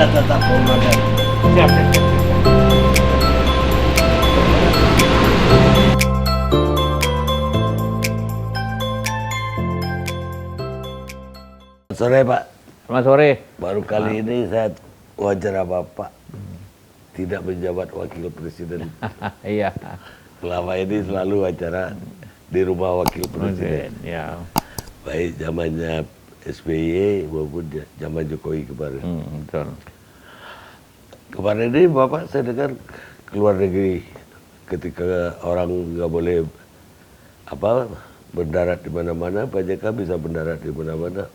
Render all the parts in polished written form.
Anda tetap hormat. Siap, siap, siap. Sore Pak, Selamat sore. baru kali ini saya wawancara Bapak tidak menjabat wakil presiden. Iya. Selama ini selalu wawancara di rumah wakil presiden. Ya. Baik zamannya SBY maupun zaman Jokowi kemarin. Betul. Kemarin ini Bapak saya dengar keluar negeri ketika orang nggak boleh mendarat di mana-mana, Pak JK bisa mendarat di mana-mana.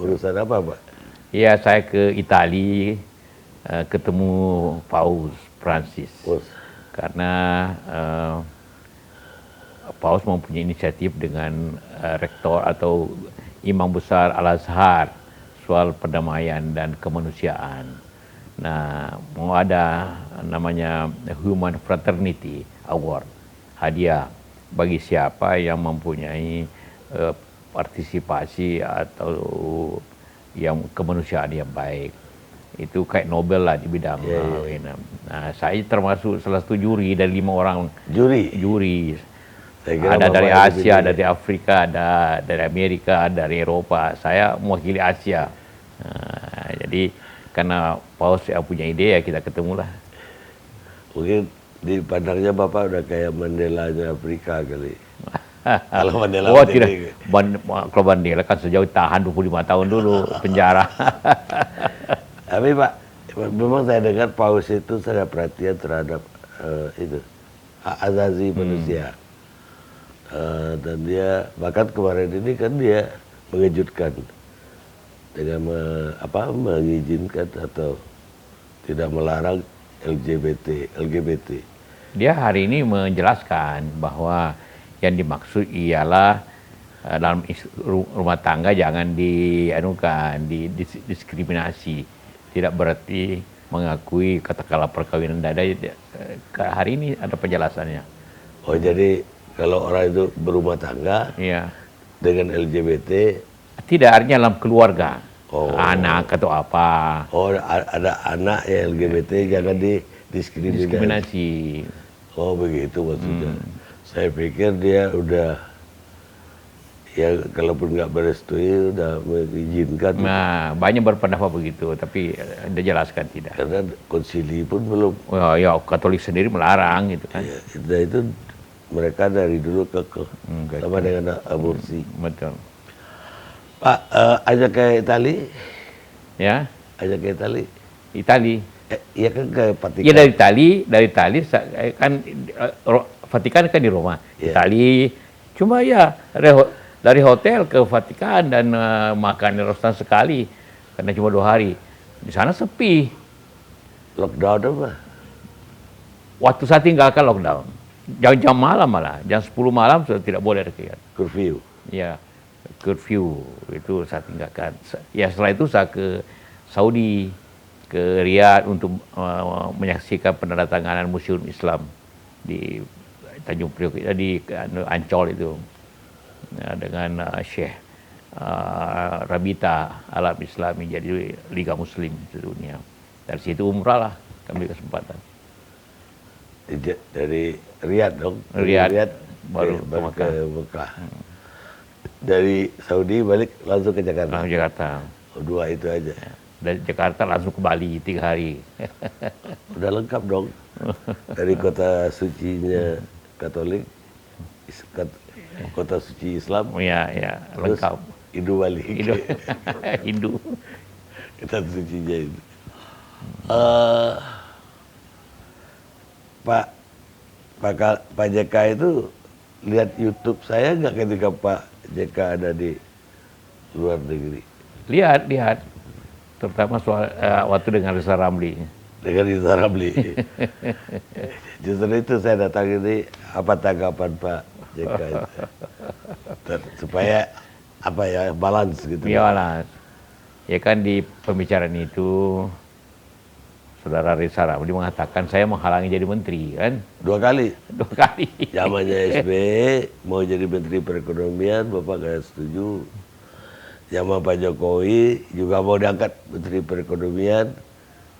Urusan apa, Pak? Iya, saya ke Italia ketemu Paus Francis. Karena Paus mempunyai inisiatif dengan rektor atau imam besar Al-Azhar soal perdamaian dan kemanusiaan. Nah, mau ada namanya Human Fraternity Award, hadiah bagi siapa yang mempunyai partisipasi atau yang kemanusiaan yang baik. Itu kayak Nobel lah di bidang Nah, saya termasuk salah satu juri dari 5 orang juri. Ada dari Asia, dari Afrika, ada dari Amerika, dari Eropa. Saya mewakili Asia. Nah, jadi karena Paus yang punya ide ya kita ketemulah. Mungkin dipandangnya Bapak udah kayak Mandela-nya Afrika kali. Kalau Mandela tidak. Kalau Mandela kan sejauh tahan 25 tahun dulu penjara. Tapi Pak, memang saya dengar Paus itu sangat perhatian terhadap itu hak asasi manusia. Dan dia bahkan kemarin ini kan dia mengejutkan dengan mengizinkan atau tidak melarang LGBT. Dia hari ini menjelaskan bahwa yang dimaksud ialah dalam rumah tangga jangan didiskriminasi. Tidak berarti mengakui katakanlah perkawinan dada. Hari ini ada penjelasannya. Oh, jadi kalau orang itu berumah tangga dengan LGBT, tidak, artinya dalam keluarga, anak atau apa. Oh, ada anak ya LGBT jangan didiskriminasi. Oh, begitu maksudnya. Saya pikir dia udah, ya kalaupun nggak merestui udah mengizinkan. Nah, banyak berpendapat begitu, tapi dijelaskan tidak. Karena konsili pun belum. Ya, Katolik sendiri melarang gitu kan. Ya, itu mereka dari dulu sama dengan aborsi. Betul. Pak, ajak ke Itali? Ya. Ajak ke Itali? Itali. Iya kan ke Vatikan. Iya dari Itali kan Vatikan kan di Roma. Itali. Cuma ya dari hotel ke Vatikan dan makan di restoran sekali karena cuma 2 hari. Di sana sepi. Lockdown apa? Waktu saya tinggalkan lockdown. Jam malam malah, jam 10 malam sudah tidak boleh ada kegiatan. Curfew. Ya, curfew itu saya tinggalkan. Ya setelah itu saya ke Saudi, ke Riyadh untuk menyaksikan penandatanganan Museum Islam di Tanjung Priok, di Ancol itu, dengan Syekh Rabita Alam Islami, jadi Liga Muslim sedunia. Dari situ umrah lah kami kesempatan. Dari Riyadh dong? Riyadh baru ke Mekah. Dari Saudi balik langsung ke Jakarta? Langsung Jakarta. Oh, 2 itu aja? Dari Jakarta langsung ke Bali 3 hari. Udah lengkap dong? Dari kota sucinya Katolik, kota suci Islam. Ya, lengkap. Hindu Bali. Hindu. Kota sucinya itu. Pak JK itu lihat YouTube saya nggak ketika Pak JK ada di luar negeri? Lihat. Terutama soal waktu dengan Reza Ramli. Dengan Reza Ramli. Justru itu saya datang ini, apa tanggapan Pak JK itu? Supaya balance gitu. Iya, balance. Ya kan di pembicaraan itu Saudara Reza Ramli mengatakan saya menghalangi jadi menteri kan? 2 kali. 2 kali. Zamannya SBY mau jadi menteri perekonomian, Bapak nggak setuju. Zaman Pak Jokowi juga mau diangkat menteri perekonomian,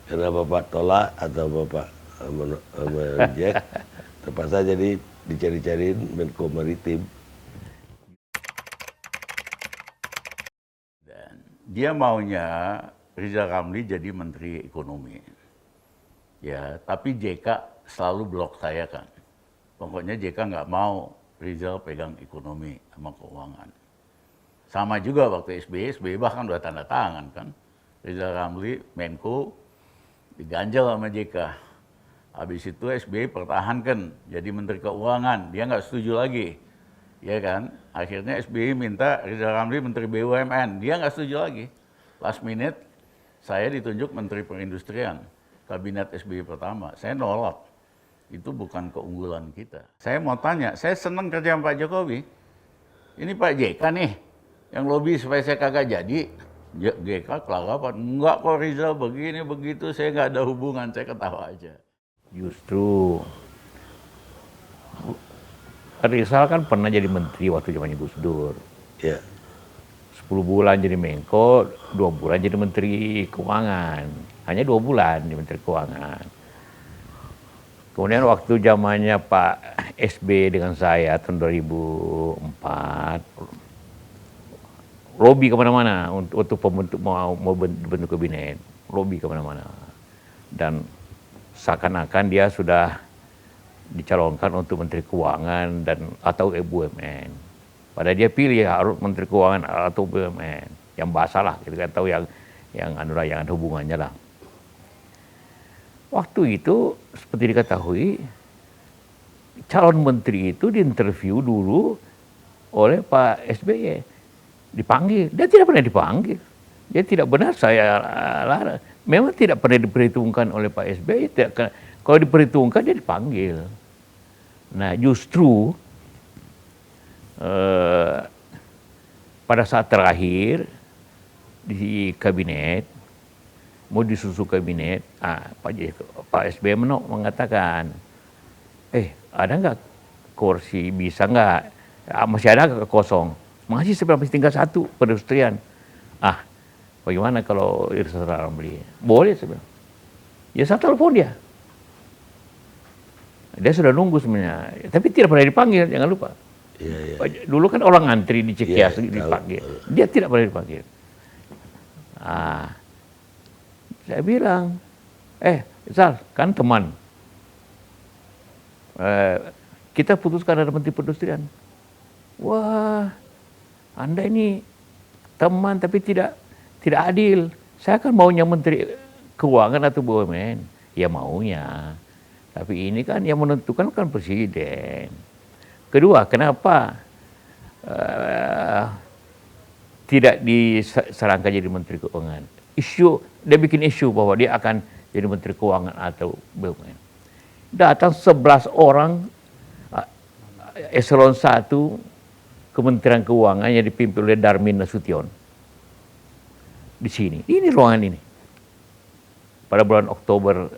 Karena Bapak tolak atau Bapak reject, terpaksa jadi dicari-cariin Menko Maritim. Dan dia maunya Rizal Ramli jadi Menteri Ekonomi. Ya, tapi JK selalu blok saya kan. Pokoknya JK nggak mau Rizal pegang ekonomi sama keuangan. Sama juga waktu SBY bahkan udah tanda tangan kan. Rizal Ramli, Menko, diganjal sama JK. Habis itu SBY pertahankan jadi Menteri Keuangan, dia nggak setuju lagi. Ya kan, akhirnya SBY minta Rizal Ramli Menteri BUMN, dia nggak setuju lagi. Last minute, saya ditunjuk Menteri Perindustrian, Kabinet SBY pertama. Saya nolak, itu bukan keunggulan kita. Saya mau tanya, saya senang kerja sama Pak Jokowi. Ini Pak JK nih, yang lobby supaya saya kagak jadi. JK kelagapan, enggak kok Rizal begini begitu, saya nggak ada hubungan, saya ketawa aja. Justru Rizal kan pernah jadi menteri waktu zamannya Gus Dur. Ya. 10 bulan jadi Menko, 2 bulan jadi Menteri Keuangan. Hanya 2 bulan di Menteri Keuangan. Kemudian waktu zamannya Pak SB dengan saya tahun 2004, lobby kemana-mana untuk pembentuk mau bentuk kabinet, lobby kemana-mana. Dan seakan-akan dia sudah dicalonkan untuk Menteri Keuangan dan atau BUMN. Padahal dia pilih harus Menteri Keuangan atau BUMN. Yang basah lah, kita tahu yang ada hubungannya lah. Waktu itu seperti diketahui, calon menteri itu diinterview dulu oleh Pak SBY. Dipanggil, dia tidak pernah dipanggil. Dia tidak benar saya larang. Memang tidak pernah diperhitungkan oleh Pak SBY. Kalau diperhitungkan dia dipanggil. Nah justru pada saat terakhir di kabinet, mau disusun kabinet, Pak SBY mengatakan, ada nggak kursi, bisa nggak, masih ada nggak kosong, masih masih tinggal 1 perindustrian. Bagaimana kalau Rizal Ramli? Boleh sebenarnya. Ya saya telepon dia. Dia sudah nunggu sebenarnya, tapi tidak pernah dipanggil, jangan lupa. Ya. Dulu kan orang ngantri di Cekias dipanggil, dia tidak pernah dipanggil. Saya bilang, Rizal, kan teman. Kita putuskan ada Menteri Perindustrian. Wah, Anda ini teman tapi tidak adil. Saya kan maunya Menteri Keuangan atau BUMN. Ya maunya. Tapi ini kan yang menentukan kan Presiden. Kedua, kenapa tidak disarankan jadi Menteri Keuangan? Dia bikin isu bahwa dia akan jadi Menteri Keuangan atau BUMN. Datang 11 orang eselon 1 Kementerian Keuangan yang dipimpin oleh Darmin Nasution. Di sini, ini ruangan ini. Pada bulan Oktober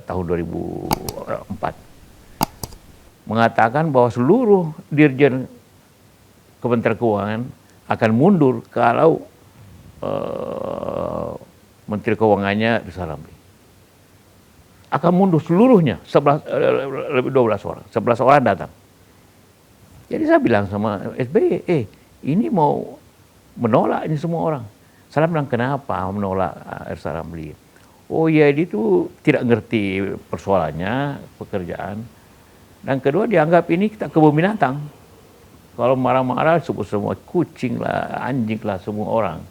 tahun 2004. Mengatakan bahwa seluruh dirjen Kementerian Keuangan akan mundur kalau Menteri Keuangannya Rizal Ramli. Akan mundur seluruhnya, 12 orang. 11 orang datang. Jadi saya bilang sama SBY, ini mau menolak ini semua orang. Saya bilang, kenapa menolak Rizal Ramli? Oh ya, dia itu tidak ngerti persoalannya, pekerjaan. Dan kedua, dianggap ini kita kebun binatang. Kalau marah-marah, sebut semua kucing lah, anjing lah, semua orang.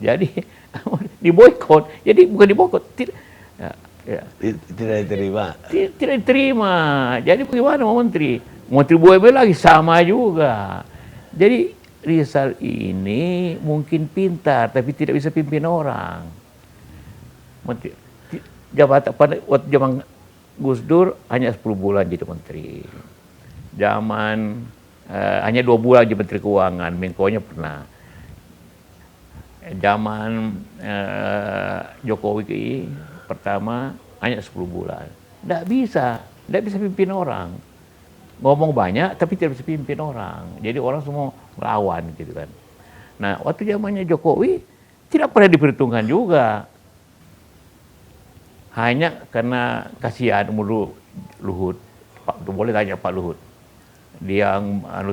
Jadi, diboikot. Jadi bukan diboikot. Tidak diterima. Tidak diterima. Jadi bagaimana mau menteri? Menteri BUMN lagi sama juga. Jadi Rizal ini mungkin pintar, tapi tidak bisa pimpin orang. Jabatan pada waktu zaman Gus Dur hanya 10 bulan jadi menteri. Zaman hanya 2 bulan jadi Menteri Keuangan, Menko-nya pernah. Zaman Jokowi pertama hanya 10 bulan. Tidak bisa pimpin orang. Ngomong banyak tapi tidak bisa pimpin orang. Jadi orang semua melawan gitu kan. Nah, waktu zamannya Jokowi tidak pernah diperhitungkan juga. Hanya karena kasihan menurut Luhut, boleh tanya Pak Luhut. Dia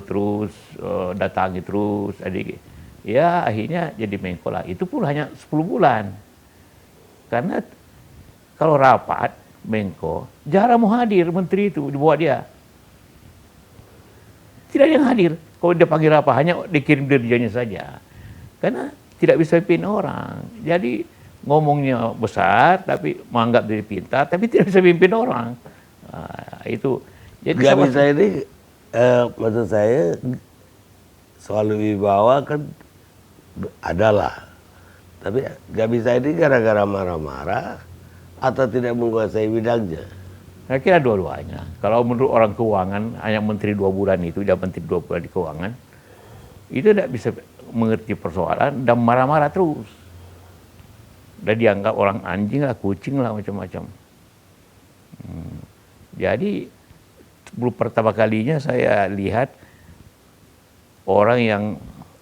terus datangi terus, adik. Ya akhirnya jadi Menko lah. Itu pun hanya 10 bulan. Karena kalau rapat Menko, jarang mau hadir menteri itu dibawa dia. Tidak ada yang hadir. Kalau dia panggil apa, hanya dikirim dirjennya saja. Karena tidak bisa pimpin orang. Jadi ngomongnya besar, tapi menganggap diri pintar, tapi tidak bisa pimpin orang. Nah, itu. Jadi gak bisa ini, maksud saya soal wibawa kan adalah. Tapi gak bisa ini gara-gara marah-marah atau tidak menguasai bidangnya. Saya kira dua-duanya. Kalau menurut orang keuangan, hanya menteri 2 bulan itu, dia menteri 2 bulan di keuangan, itu tidak bisa mengerti persoalan dan marah-marah terus. Dan dianggap orang anjing lah, kucing lah, macam-macam. Jadi, belum pertama kalinya saya lihat orang yang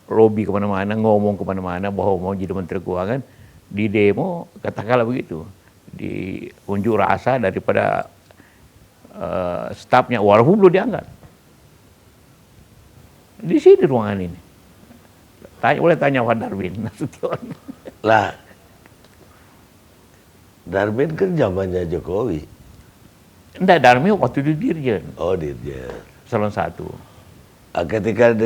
lobby kemana-mana, ngomong kemana-mana bahwa mau jadi menteri keuangan, di demo, katakanlah begitu, di unjuk rasa daripada stafnya, walaupun belum diangkat. Di sini ruangan ini. Boleh tanya Pak Darmin Nasution. Lah, Darmin kan zamannya Jokowi. Enggak, Darmin waktu itu dirjen. Oh, dirjen. Salon 1. Ketika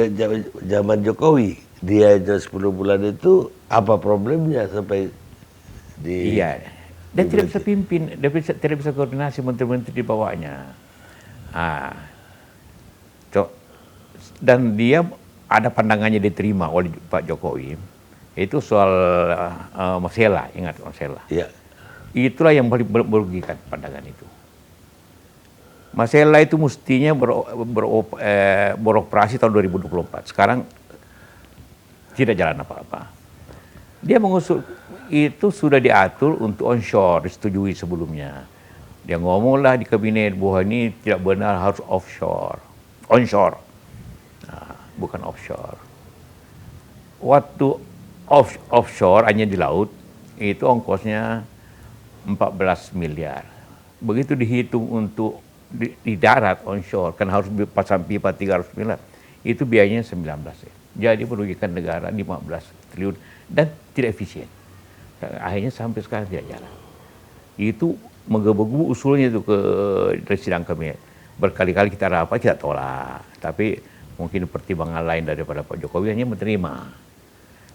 zaman Jokowi, dia 10 bulan itu apa problemnya sampai di... Iya. Dia tidak bisa pimpin, tidak bisa koordinasi menteri-menteri di bawahnya. Dan dia ada pandangannya diterima oleh Pak Jokowi. Itu soal Masela, ingat Masela. Iya. Itulah yang paling merugikan pandangan itu. Masela itu mestinya beroperasi tahun 2024. Sekarang tidak jalan apa-apa. Dia mengusul, itu sudah diatur untuk onshore, disetujui sebelumnya. Dia ngomonglah di kabinet bahwa ini tidak benar, harus offshore, onshore, bukan offshore. Waktu offshore hanya di laut, itu ongkosnya 14 miliar. Begitu dihitung untuk di darat onshore, kan harus pasang pipa 300 miliar, itu biayanya 19 ya. Jadi merugikan negara 15 triliun dan tidak efisien. Akhirnya sampai sekarang tidak jalan. Itu menggebu-gebu usulnya itu ke sidang kabinet. Berkali-kali kita rapat, kita tolak. Tapi mungkin pertimbangan lain daripada Pak Jokowi hanya menerima.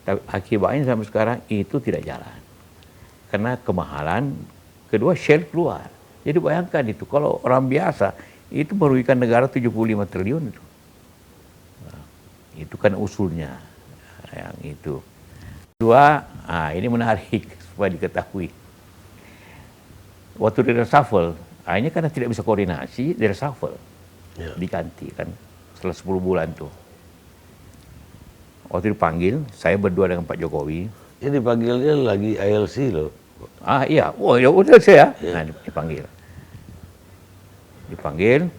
Tapi akibatnya sampai sekarang itu tidak jalan. Karena kemahalan, kedua share keluar. Jadi bayangkan itu, kalau orang biasa, itu merugikan negara 75 triliun itu. Nah, itu kan usulnya. Yang itu. Kedua, ini menarik supaya diketahui. Waktu di reshuffle, akhirnya karena tidak bisa koordinasi, di reshuffle. Ya. Diganti kan, setelah 10 bulan tuh. Waktu dipanggil, saya berdua dengan Pak Jokowi. Ini dipanggilnya lagi ILC loh. Iya, ya udah saya. Ya. Nah, dipanggil,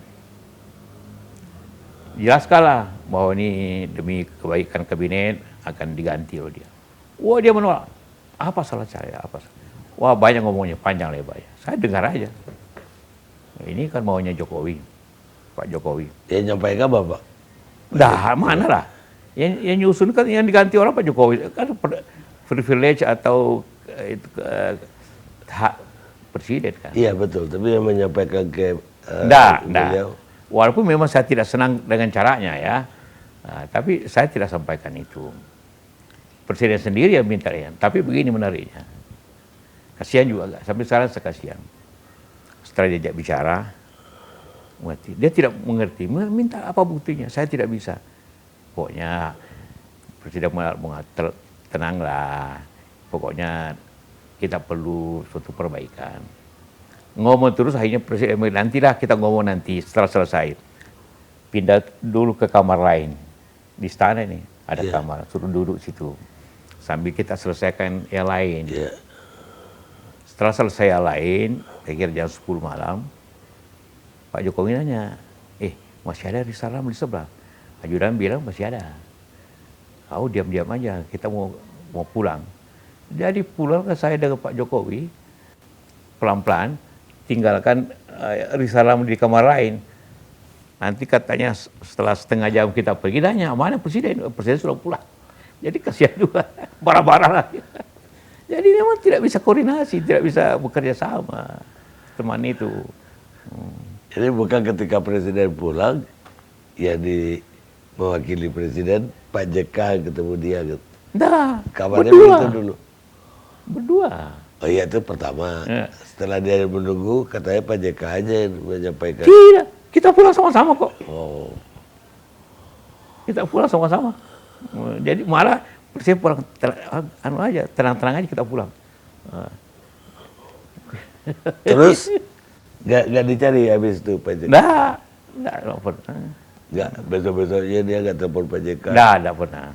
jelaskanlah bahwa ini demi kebaikan kabinet akan diganti oleh dia. Wah, dia menolak. Apa salah saya? Wah, banyak ngomongnya, panjang lebarnya. Saya dengar aja. Ini kan maunya Jokowi, Pak Jokowi. Dia nyampaikan Bapak? Dah, mana lah. Yang nyusun kan, yang diganti orang Pak Jokowi. Kan privilege atau hak presiden kan. Iya, betul. Tapi yang menyampaikan ke beliau. Walaupun memang saya tidak senang dengan caranya ya. Tapi saya tidak sampaikan itu. Presiden sendiri yang minta ya. Tapi begini menariknya. Kasihan juga agak. Sampai sekarang saya kasihan. Setelah diajak bicara, dia tidak mengerti. Minta apa buktinya? Saya tidak bisa. Pokoknya Presiden mengatakan tenanglah. Pokoknya kita perlu suatu perbaikan. Ngomong terus akhirnya Presiden nantilah kita ngomong nanti setelah selesai. Pindah dulu ke kamar lain. Di istana ini ada kamar, suruh duduk situ. Sambil kita selesaikan yang lain. Yeah. Setelah selesai yang lain, kira-kira jam 10 malam, Pak Jokowi nanya, masih ada Risalam di sebelah? Ajudan bilang masih ada. Kau diam-diam aja, kita mau pulang. Jadi pulang ke saya dengan Pak Jokowi, pelan-pelan, tinggalkan Rizal Ramli di kamar lain. Nanti katanya setelah setengah jam kita pergi, nanya, mana presiden? Presiden sudah pulang. Jadi kasihan juga, marah-marah lagi. Jadi memang tidak bisa koordinasi, tidak bisa bekerja sama teman itu. Jadi bukan ketika presiden pulang, ya mewakili presiden, Pak JK ketemu dia gitu. Nah, Kabarnya berdua. begitu dulu. Berdua. Oh iya, itu pertama. Ya. Setelah dia menunggu, katanya Pak JK aja yang menyampaikan. Tidak, kita pulang sama-sama kok. Oh, Kita pulang sama-sama. Jadi malah presiden pulang tenang-tenang aja kita pulang. terus nggak dicari habis itu Pak JK? Nggak pernah. Nggak, besok-besoknya dia nggak telepon Pak JK? Nggak pernah.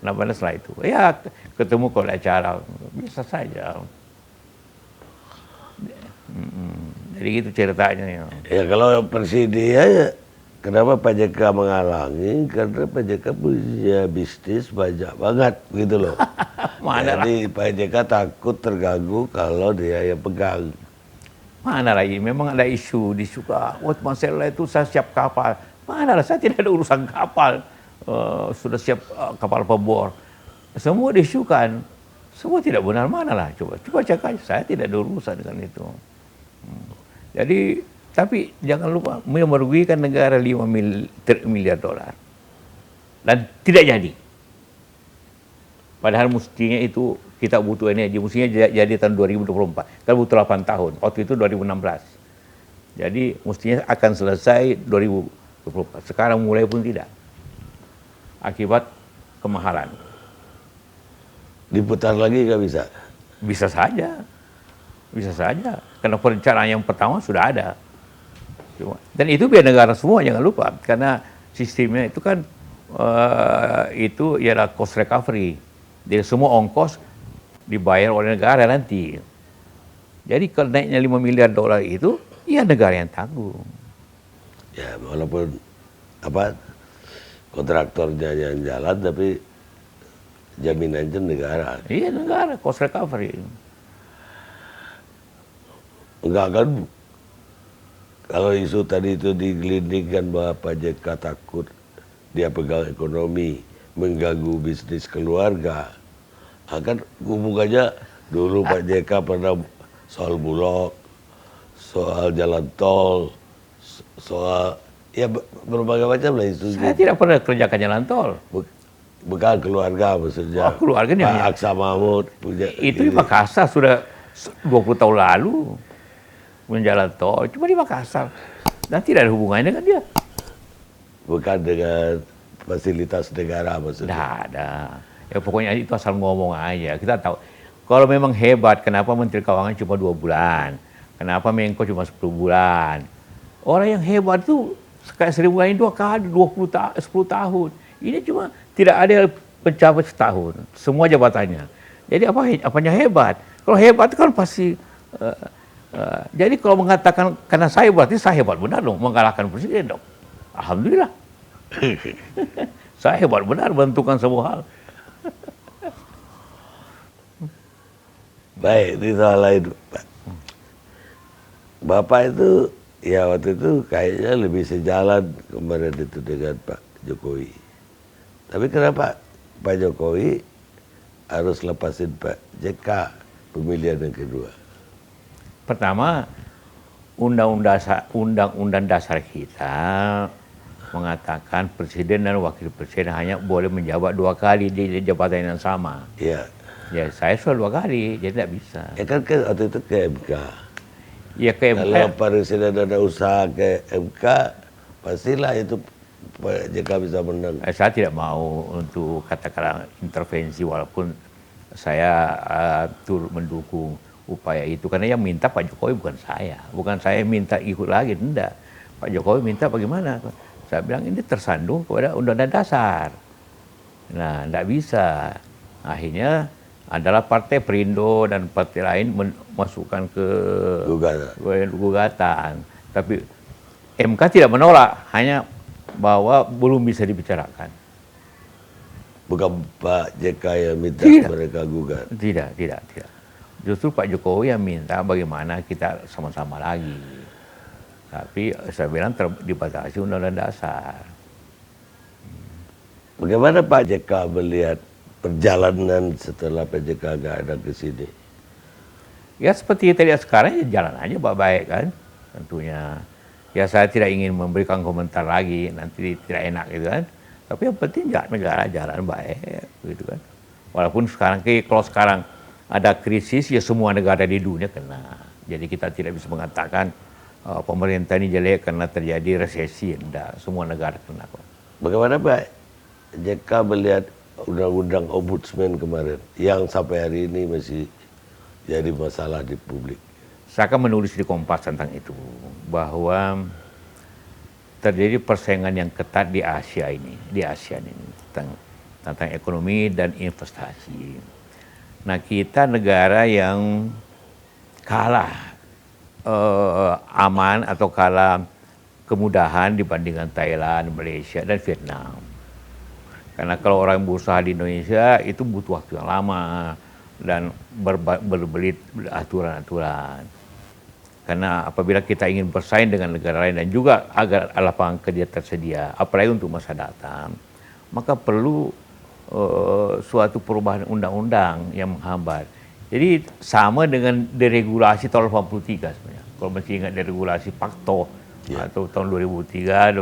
Nggak pernah setelah itu. Ya ketemu kalau ada acara, biasa saja. Jadi gitu ceritanya. Ya kalau Persidia ya, kenapa Pak JK menghalangi? Karena Pak JK punya bisnis banyak banget gitu loh. Mana Jadi Pak JK takut terganggu kalau dia yang pegang. Mana lagi? Memang ada isu disuka. Wah, Marcella itu saya siap kapal. Mana lah? Saya tidak ada urusan kapal. Sudah siap kapal pebor. Semua disukan. Semua tidak benar. Mana lah? Coba cek aja. Saya tidak ada urusan dengan itu. Jadi, tapi jangan lupa merugikan negara 5 miliar dolar. Dan tidak jadi. Padahal mestinya itu kita butuh energi, mestinya jadi tahun 2024. Kan butuh 8 tahun, waktu itu 2016. Jadi mestinya akan selesai 2024. Sekarang mulai pun tidak. Akibat kemahalan. Diputar lagi nggak bisa? Bisa saja. Bisa saja. Karena perencanaan yang pertama sudah ada. Dan itu biar negara semua, jangan lupa. Karena sistemnya itu kan, itu ialah cost recovery. Jadi semua ongkos dibayar oleh negara nanti. Jadi kalau naiknya 5 miliar dolar itu, ya negara yang tanggung. Ya walaupun kontraktornya yang jalan, tapi jaminannya negara. Iya negara, cost recovery. Enggak kan, kalau isu tadi itu digelindingkan bahwa Pak JK takut dia pegang ekonomi, mengganggu bisnis keluarga. Akan hubungannya dulu Pak JK pernah soal Bulog, soal jalan tol, soal ya berbagai macam lah isu. Saya tidak pernah kerjakan jalan tol. Bukan keluarga maksudnya. Oh, keluarganya Pak Aksa Mahmud punya. Itu di Makassar sudah 20 tahun lalu menjalan tol, cuma di Makassar. Dan tidak ada hubungannya dengan dia. Bukan dengan fasilitas negara maksudnya. Tidak ada. Ya pokoknya itu asal ngomong aja. Kita tahu. Kalau memang hebat, kenapa Menteri Keuangan cuma 2 bulan? Kenapa Menko cuma 10 bulan? Orang yang hebat itu kayak Sri Mulyani 2 kali, 10 tahun. Ini cuma tidak ada pencapai setahun. Semua jabatannya. Jadi apanya hebat? Kalau hebat kan pasti... jadi kalau mengatakan karena saya berarti saya hebat benar dong, mengalahkan presiden dong. Alhamdulillah. Saya hebat benar menentukan semua hal. Baik, ini soal lain, Pak. Bapak itu, ya waktu itu kayaknya lebih sejalan kemarin itu dengan Pak Jokowi. Tapi kenapa Pak Jokowi harus lepasin Pak JK pemilihan yang kedua? Pertama, undang-undang dasar kita mengatakan presiden dan wakil presiden hanya boleh menjabat 2 kali di jabatan yang sama. Iya. Ya saya sudah 2 kali, jadi tidak bisa. Ya kan waktu itu ke MK. Ya ke MK. Kalau presiden ada usaha ke MK, pastilah itu Pak JK bisa menang. Saya tidak mau untuk katakanlah intervensi walaupun saya turut mendukung upaya itu. Karena yang minta Pak Jokowi bukan saya. Bukan saya minta ikut lagi, tidak. Pak Jokowi minta bagaimana? Saya bilang ini tersandung kepada undang-undang dasar. Nah, tidak bisa. Akhirnya adalah partai Perindo dan partai lain memasukkan ke gugatan. Tapi MK tidak menolak, hanya bahwa belum bisa dibicarakan. Bukan Pak JK yang minta Tidak. mereka gugat. Tidak. Justru Pak Jokowi yang minta bagaimana kita sama-sama lagi. Tapi saya bilang dibatasi Undang-Undang Dasar. Bagaimana Pak JK melihat perjalanan setelah Pak JK nggak ada ke sini? Ya seperti kita lihat sekarang ya jalan aja baik-baik kan tentunya. Ya saya tidak ingin memberikan komentar lagi, nanti tidak enak gitu kan. Tapi yang penting negara jalan baik gitu kan. Walaupun kalau sekarang ada krisis ya semua negara di dunia kena. Jadi kita tidak bisa mengatakan pemerintah ini jelek karena terjadi resesi. Enggak, semua negara kena kok. Bagaimana Pak JK melihat undang-undang ombudsman kemarin yang sampai hari ini masih jadi masalah di publik? Saya akan menulis di Kompas tentang itu, bahwa terjadi persaingan yang ketat di ASEAN ini tentang ekonomi dan investasi. Nah, kita negara yang kalah aman atau kalah kemudahan dibandingkan Thailand, Malaysia, dan Vietnam. Karena kalau orang berusaha di Indonesia itu butuh waktu yang lama dan berbelit aturan-aturan. Karena apabila kita ingin bersaing dengan negara lain dan juga agar lapangan kerja tersedia, apalagi untuk masa datang, maka perlu suatu perubahan undang-undang yang menghambat. Jadi sama dengan deregulasi tahun 83 sebenarnya. Kalau masih ingat deregulasi Pakto atau tahun 2003,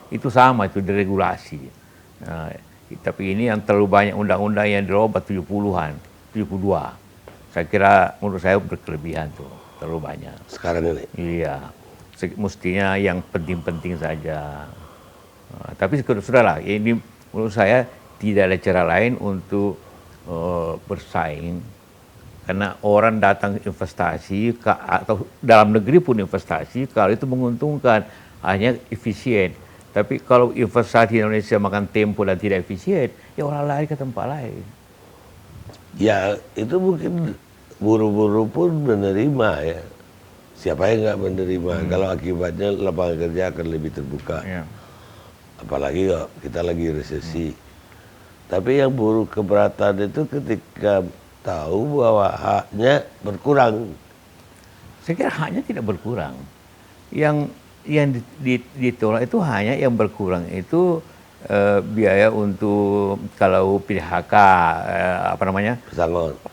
itu sama, itu deregulasi. Nah, tapi ini yang terlalu banyak undang-undang yang dirubah 70-an, 72. Saya kira menurut saya berkelebihan tuh, terlalu banyak. Sekarang ini? Iya, mestinya yang penting-penting saja. Tapi sudahlah, ini menurut saya tidak ada cara lain untuk bersaing. Karena orang datang investasi, atau dalam negeri pun investasi, kalau itu menguntungkan, hanya efisien. Tapi kalau investasi Indonesia makan tempo dan tidak efisien, ya orang lari ke tempat lain. Ya, itu mungkin buruh-buruh pun menerima ya. Siapa yang nggak menerima? Kalau akibatnya lapangan kerja akan lebih terbuka. Ya. Apalagi kalau kita lagi resesi. Tapi yang buruh keberatan itu ketika tahu bahwa haknya berkurang. Saya kira haknya tidak berkurang. Yang ditolak itu hanya yang berkurang itu biaya untuk kalau PHK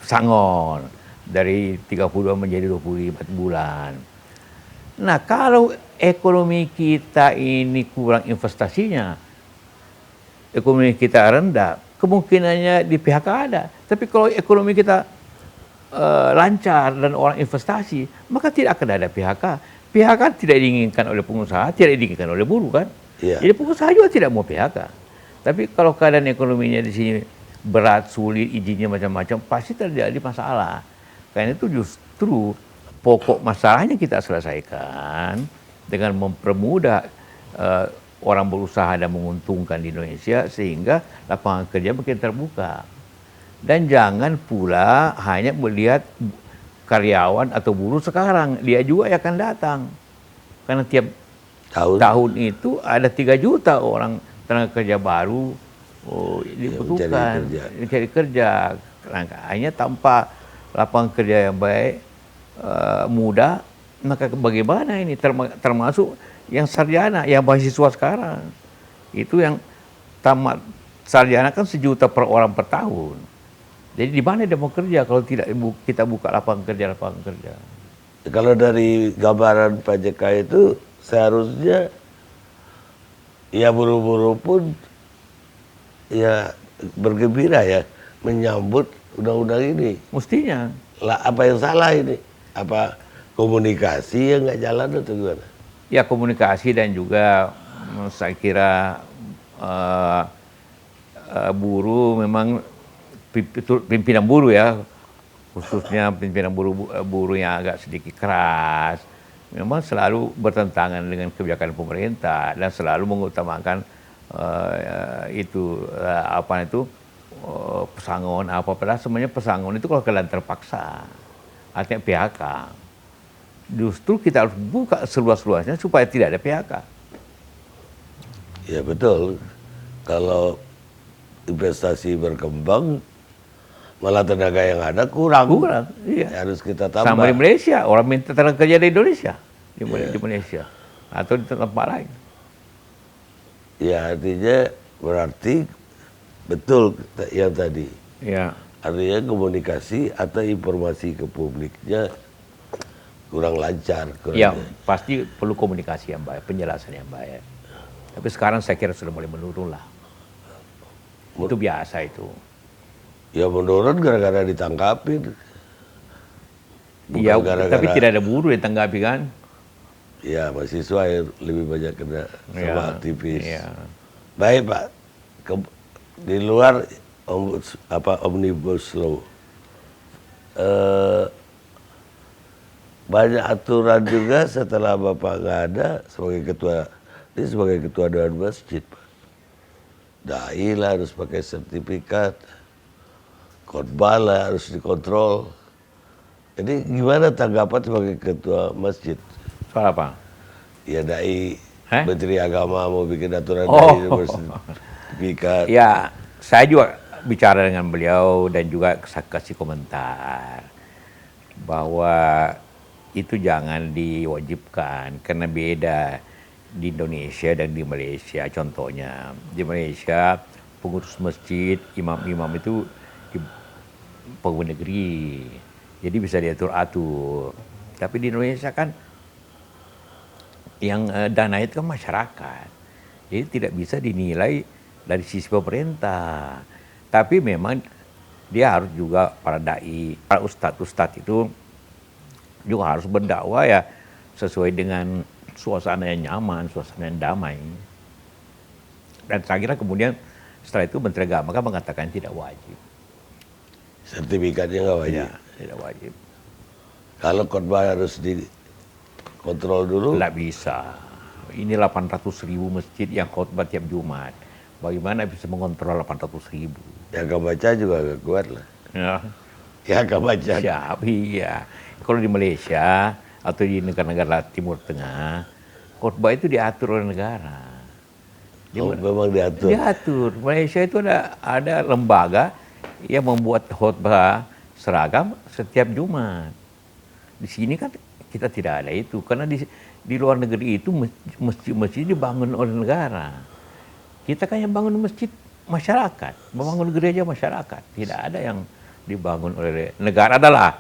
pesangon dari 32 menjadi 24 bulan. Nah, kalau ekonomi kita ini kurang investasinya, ekonomi kita rendah, kemungkinannya di PHK ada. Tapi kalau ekonomi kita lancar dan orang investasi, maka tidak akan ada PHK. PHK tidak diinginkan oleh pengusaha, tidak diinginkan oleh buruh kan. Yeah. Jadi pengusaha juga tidak mau PHK. Tapi kalau keadaan ekonominya di sini berat, sulit, izinnya macam-macam, pasti terjadi masalah. Karena itu justru pokok masalahnya kita selesaikan dengan mempermudah orang berusaha dan menguntungkan di Indonesia sehingga lapangan kerja makin terbuka. Dan jangan pula hanya melihat karyawan atau buruh sekarang, dia juga yang akan datang. Karena tiap tahun itu ada 3 juta orang tenaga kerja baru dibutuhkan, mencari kerja. Hanya tanpa lapangan kerja yang baik, mudah, maka bagaimana ini? Termasuk yang sarjana, yang mahasiswa sekarang. Itu yang tamat sarjana kan 1 juta per orang per tahun. Jadi di mana dia mau kerja kalau tidak kita buka lapangan kerja? Kalau dari gambaran Pak JK itu seharusnya ya buruh-buruh pun ya bergembira ya menyambut undang-undang ini. Mestinya. Lah, apa yang salah ini? Apa komunikasi yang nggak jalan atau gimana? Ya komunikasi dan juga saya kira buruh memang pimpinan buruh ya, khususnya pimpinan buruh yang agak sedikit keras, memang selalu bertentangan dengan kebijakan pemerintah dan selalu mengutamakan pesangon apa, padahal sebenarnya pesangon itu kalau kalian terpaksa, artinya PHK. Justru kita harus buka seluas-luasnya supaya tidak ada PHK. Ya betul, kalau investasi berkembang, Malah tenaga yang ada kurang. Kurang, iya. Harus kita tambah. Sama di Malaysia, orang minta tenaga kerja di Indonesia, di Malaysia atau di tempat lain. Ya artinya berarti betul yang tadi. Ya. Artinya komunikasi atau informasi ke publiknya kurang lancar. Ya, pasti perlu komunikasi yang baik, penjelasan yang baik. Tapi sekarang saya kira sudah mulai menurun lah. Itu biasa itu. Ya menurun gara-gara ditangkapin. Iya, tapi tidak ada buruh yang tanggapi kan? Ya, mahasiswa yang lebih banyak kena sama aktivis. Ya. Baik Pak, di luar omnibus law, banyak aturan juga setelah Bapak nggak ada sebagai ketua Dewan Masjid, Pak. Dai lah harus pakai sertifikat, khotbah lah harus dikontrol. Jadi gimana tanggapan sebagai ketua masjid? Soal apa? Ya dai, Menteri Agama mau bikin aturan dai bersertifikat. Ya, saya juga bicara dengan beliau dan juga kasih komentar bahwa itu jangan diwajibkan karena beda di Indonesia dan di Malaysia. Contohnya di Malaysia pengurus masjid, imam-imam itu pegawai negeri, jadi bisa diatur-atur. Tapi di Indonesia kan yang dana itu kan masyarakat, jadi tidak bisa dinilai dari sisi pemerintah. Tapi memang dia harus juga para dai, para ustadz itu juga harus berdakwah ya sesuai dengan suasana yang nyaman, suasana yang damai. Dan saya kira kemudian setelah itu Menteri Agama kan mengatakan tidak wajib. Sertifikatnya nggak wajib? Ya, tidak wajib. Kalau khotbah harus dikontrol dulu? Nggak bisa. Ini 800.000 masjid yang khotbah tiap Jumat. Bagaimana bisa mengontrol 800.000? Yang gak baca juga gak kuat lah. Ya. Ya gak baca. Siap, iya. Kalau di Malaysia atau di negara-negara Timur Tengah, khotbah itu diatur oleh negara. Memang diatur? Diatur. Malaysia itu ada lembaga yang membuat khotbah seragam setiap Jumat. Di sini kan kita tidak ada itu, karena di luar negeri itu masjid dibangun oleh negara. Kita kan yang bangun masjid masyarakat, membangun gereja masyarakat. Tidak ada yang dibangun oleh negara. Adalah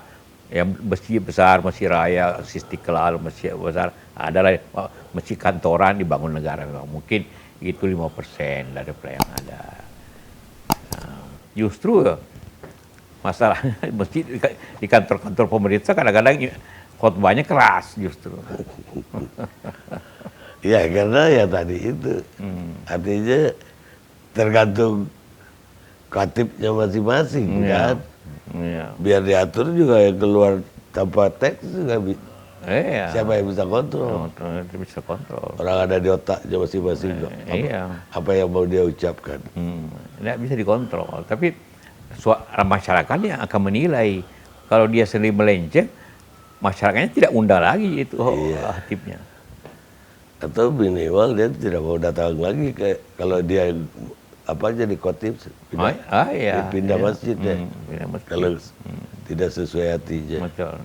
yang masjid besar, masjid raya, Istiqlal, masjid besar, adalah masjid kantoran dibangun negara. Mungkin itu 5% dari yang ada. Nah, justru masalahnya masjid di kantor-kantor pemerintah kadang-kadang khotbahnya keras justru. Ya karena ya tadi itu artinya tergantung khatibnya masing-masing kan. Ya. Biar diatur juga yang keluar tanpa teks juga siapa yang bisa kontrol? Bisa kontrol. Orang ada di otaknya masing-masing. Apa yang mau dia ucapkan? Tidak bisa dikontrol. Tapi masyarakatnya akan menilai. Kalau dia sendiri melenceng, masyarakatnya tidak undang lagi itu khatibnya. Atau minimal dia tidak mau datang lagi kalau dia jadi khotib pindah masjid ya. Kalau tidak sesuai hatinya. Betul.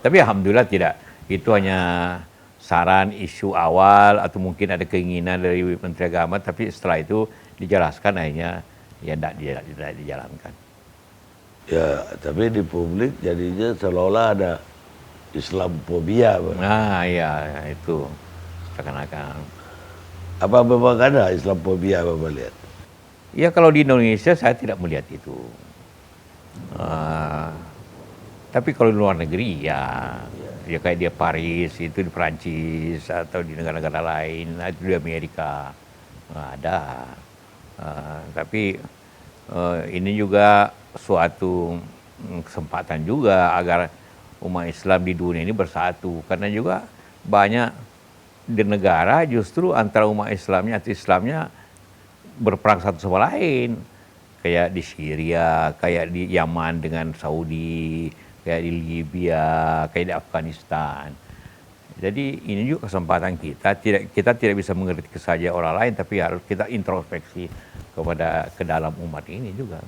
Tapi alhamdulillah tidak. Itu hanya saran isu awal atau mungkin ada keinginan dari Menteri Agama, tapi setelah itu dijelaskan akhirnya ya tidak dijalankan. Ya, tapi di publik jadinya seolah-olah ada Islamfobia. Nah, ya itu seakan-akan. Apa memang ada Islamfobia Bapak lihat? Ya kalau di Indonesia saya tidak melihat itu. Tapi kalau di luar negeri ya kayak di Paris, itu di Perancis atau di negara-negara lain, itu di Amerika ada. Tapi ini juga suatu kesempatan juga agar umat Islam di dunia ini bersatu, karena juga banyak di negara justru antara umat Islamnya atau Islamnya berperang satu sama lain, kayak di Syria, kayak di Yaman dengan Saudi, kayak di Libya, kayak di Afghanistan. Jadi ini juga kesempatan kita tidak bisa mengerti saja orang lain, tapi harus kita introspeksi ke dalam umat ini juga.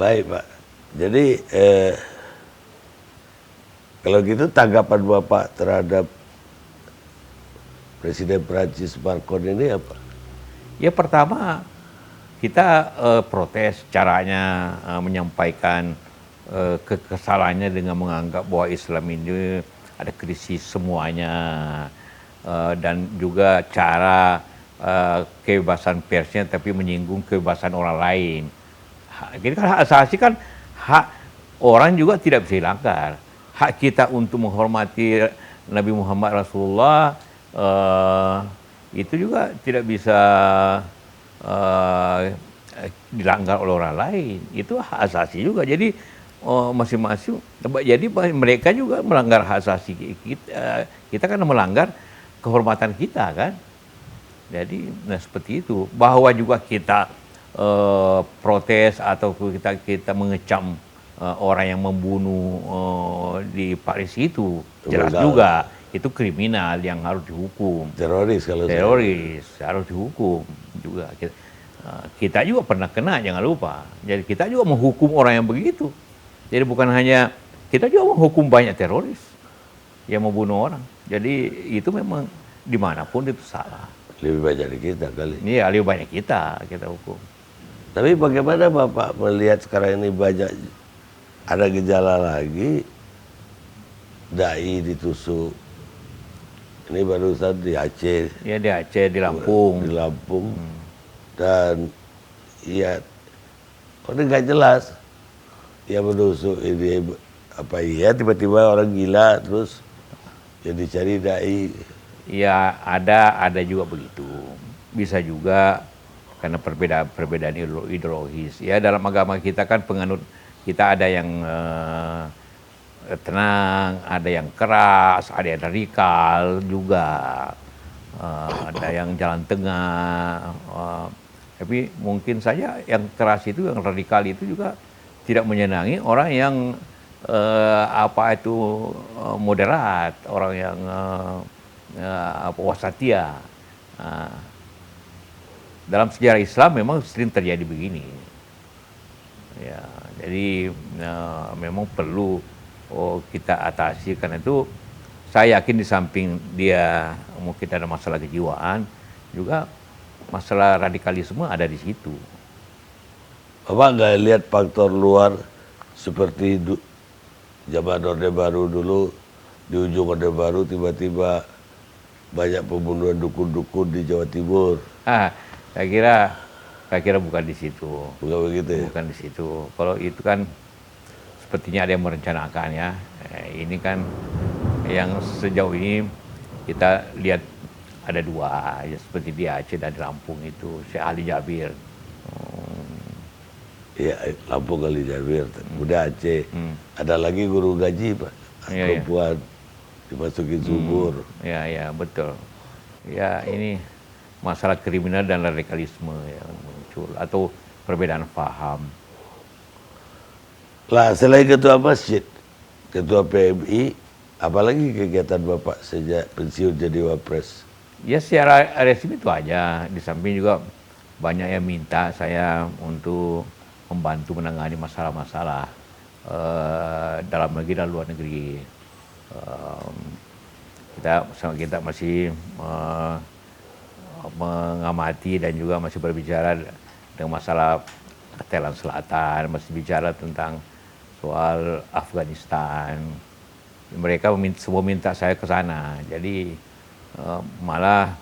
Baik Pak. Jadi kalau gitu tanggapan Bapak terhadap Presiden Prancis Macron ini apa? Ya pertama kita protes caranya menyampaikan kesalahannya dengan menganggap bahwa Islam ini ada krisis semuanya dan juga cara kebebasan persnya tapi menyinggung kebebasan orang lain. Jadi kan hak asasi kan hak orang juga tidak bisa dilanggar. Hak kita untuk menghormati Nabi Muhammad Rasulullah itu juga tidak bisa dilanggar oleh orang lain. Itu hak asasi juga. Jadi masing-masing. Jadi mereka juga melanggar hak asasi kita. Kita kan melanggar kehormatan kita kan. Jadi seperti itu. Bahwa juga kita protes atau kita mengecam orang yang membunuh di Paris itu jelas juga itu kriminal yang harus dihukum. Teroris kalau teroris harus dihukum juga. Kita juga pernah kena, jangan lupa. Jadi kita juga menghukum orang yang begitu. Jadi bukan hanya kita juga menghukum banyak teroris yang membunuh orang. Jadi itu memang dimanapun itu salah. Lebih banyak dari kita kali. Iya, lebih banyak kita hukum. Tapi bagaimana Bapak melihat sekarang ini banyak ada gejala lagi dai ditusuk. Ini barusan di Aceh. Ya di Aceh, di Lampung. Di Lampung. Dan ya udah nggak jelas. Ya menusuk ini apa iya tiba-tiba orang gila terus ya dicari dai. Ya ada juga begitu. Bisa juga karena perbedaan ideologis. Ya dalam agama kita kan penganut kita ada yang tenang, ada yang keras, ada yang radikal juga, ada yang jalan tengah. Tapi mungkin saja yang keras itu, yang radikal itu juga tidak menyenangi orang yang moderat, orang yang wasatiyah. Dalam sejarah Islam memang sering terjadi begini. Ya, jadi memang perlu kita atasi, karena itu saya yakin di samping dia mungkin ada masalah kejiwaan, juga masalah radikalisme ada di situ. Bapak nggak lihat faktor luar seperti zaman Orde Baru dulu, di ujung Orde Baru tiba-tiba banyak pembunuhan dukun-dukun di Jawa Timur. Saya kira bukan di situ. Bukan begitu ya? Bukan di situ. Kalau itu kan sepertinya ada yang merencanakan ya. Ini kan yang sejauh ini kita lihat ada dua, ya, seperti di Aceh dan di Lampung itu, Syekh Ali Jabir. Iya, Lampung Ali Jabir, udah Aceh. Ada lagi guru gaji Pak, perempuan dimasukin sumur. Ya betul. Ya ini masalah kriminal dan radikalisme yang muncul atau perbedaan paham. Lah selain ketua masjid, ketua PMI, apalagi kegiatan Bapak sejak pensiun jadi wapres? Ya secara resmi itu aja. Di samping juga banyak yang minta saya untuk membantu menangani masalah-masalah dalam negeri dan luar negeri. Kita masih mengamati dan juga masih berbicara dengan masalah Thailand Selatan, masih bicara tentang soal Afghanistan. Mereka semua minta saya ke sana. Jadi malah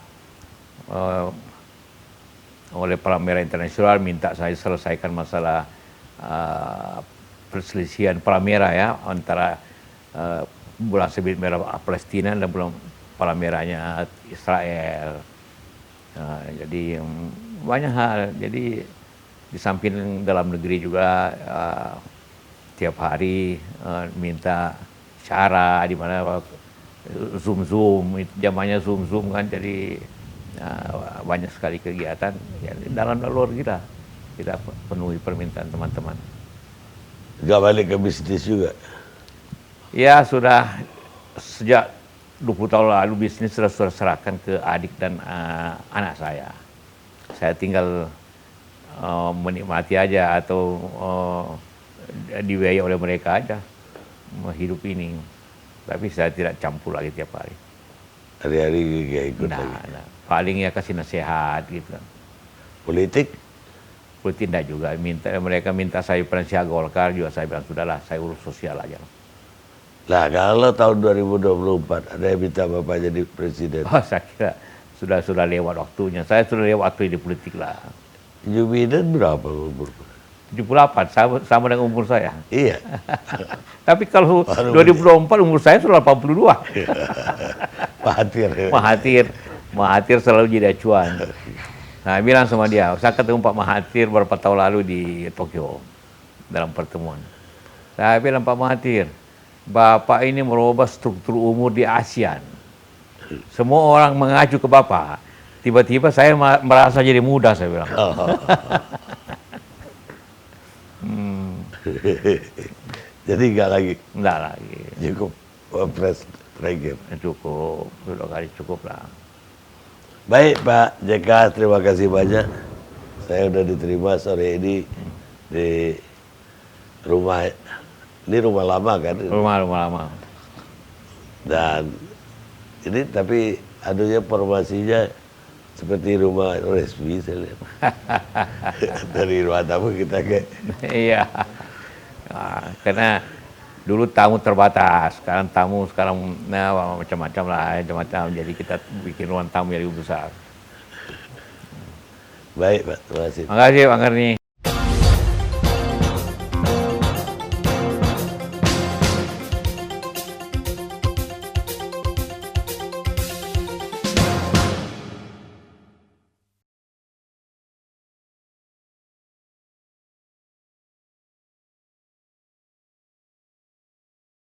oleh Palang Merah Internasional minta saya selesaikan masalah perselisihan Palang Merah ya antara bulan Sabit Merah Palestina dan bulan Palang Merahnya Israel. Jadi banyak hal. Jadi di samping dalam negeri juga tiap hari minta cara di mana Zoom, zamannya Zoom kan, jadi banyak sekali kegiatan ya, dalam dan luar kita penuhi permintaan teman-teman. Gak balik ke bisnis juga? Ya sudah, sejak 20 tahun lalu bisnis sudah serahkan ke adik dan anak saya. Saya tinggal menikmati aja atau dibiayai oleh mereka aja hidup ini. Tapi saya tidak campur lagi tiap hari. Hari-hari gak ikut lagi. Nah, paling ya kasih nasihat gitu kan. Politik? Politik tidak juga. Mereka minta saya penasihat Golkar juga, saya bilang sudahlah, saya urus sosial aja. Lah kalau tahun 2024 ada yang minta Bapak jadi presiden. Oh, saya kira sudah lewat waktunya. Saya sudah lewat waktu di politik lah. Joe Biden berapa umur? 78, sama dengan umur saya. Iya. Tapi kalau 2024 umur saya sudah 82. Mahathir selalu jadi acuan. Nah, bilang sama dia, saya ketemu Pak Mahathir beberapa tahun lalu di Tokyo dalam pertemuan. Saya bilang, Pak Mahathir, Bapak ini merubah struktur umur di ASEAN. Semua orang mengacu ke Bapak. Tiba-tiba saya merasa jadi muda, saya bilang. Jadi enggak lagi? Enggak lagi. Cukup Wapres terakhir? Cukup, sudah kali cukup lah. Baik Pak JK, terima kasih banyak. Saya sudah diterima sore ini di rumah. Ini rumah lama kan? Rumah lama. Dan ini tapi anunya formasinya seperti rumah resmi saya lihat. Dari ruang tamu kita kayak. Iya. Nah, karena dulu tamu terbatas, sekarang tamu macam-macam lah, macam-macam. Jadi kita bikin ruang tamu yang lebih besar. Baik Pak, terima kasih. Terima kasih Bang Karni.